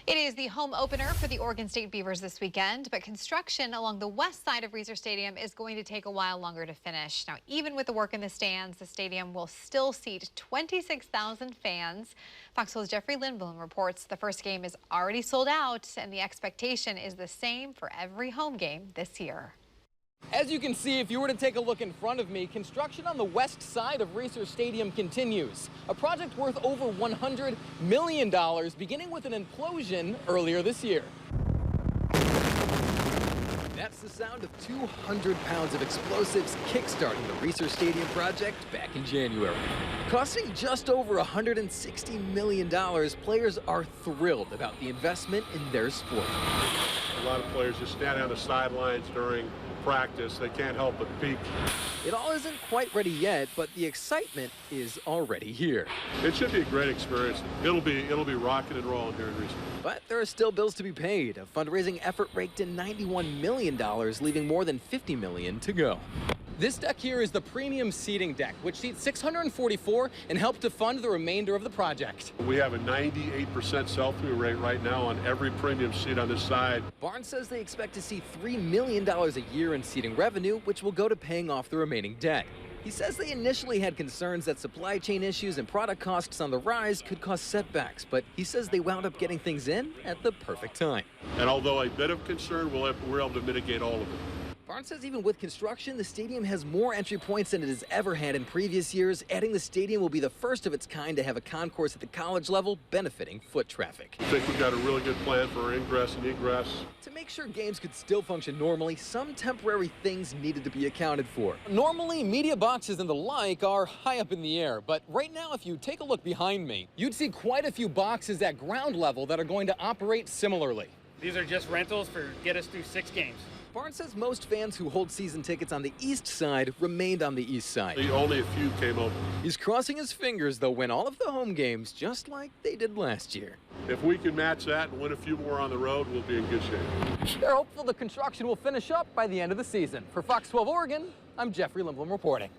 It is the home opener for the Oregon State Beavers this weekend, but construction along the west side of Reser Stadium is going to take a while longer to finish. Now, even with the work in the stands, the stadium will still seat 26,000 fans. Fox 12's Jeffrey Lindblom reports the first game is already sold out, and the expectation is the same for every home game this year. As you can see, if you were to take a look in front of me, construction on the west side of Reser Stadium continues. A project worth over $100 million, beginning with an implosion earlier this year. That's the sound of 200 pounds of explosives kickstarting the Reser Stadium project back in January. Costing just over $160 million, players are thrilled about the investment in their sport. A lot of players just stand on the sidelines during practice. They can't help but peek. It all isn't quite ready yet, but the excitement is already here. It should be a great experience. It'll be rocking and rolling here in Reser. But there are still bills to be paid. A fundraising effort raked in $91 million, leaving more than $50 million to go. This deck here is the premium seating deck, which seats 644 and helped to fund the remainder of the project. We have a 98% sell-through rate right now on every premium seat on this side. Barnes says they expect to see $3 million a year in seating revenue, which will go to paying off the remaining debt. He says they initially had concerns that supply chain issues and product costs on the rise could cause setbacks, but he says they wound up getting things in at the perfect time. And although a bit of concern, we're able to mitigate all of it. Barnes says even with construction, the stadium has more entry points than it has ever had in previous years, adding the stadium will be the first of its kind to have a concourse at the college level, benefiting foot traffic. I think we've got a really good plan for ingress and egress. To make sure games could still function normally, some temporary things needed to be accounted for. Normally, media boxes and the like are high up in the air, but right now, if you take a look behind me, you'd see quite a few boxes at ground level that are going to operate similarly. These are just rentals for get us through 6 games. Barnes says most fans who hold season tickets on the east side remained on the east side. Only a few came over. He's crossing his fingers they'll win all of the home games just like they did last year. If we can match that and win a few more on the road, we'll be in good shape. They're hopeful the construction will finish up by the end of the season. For Fox 12 Oregon, I'm Jeffrey Lindblom reporting.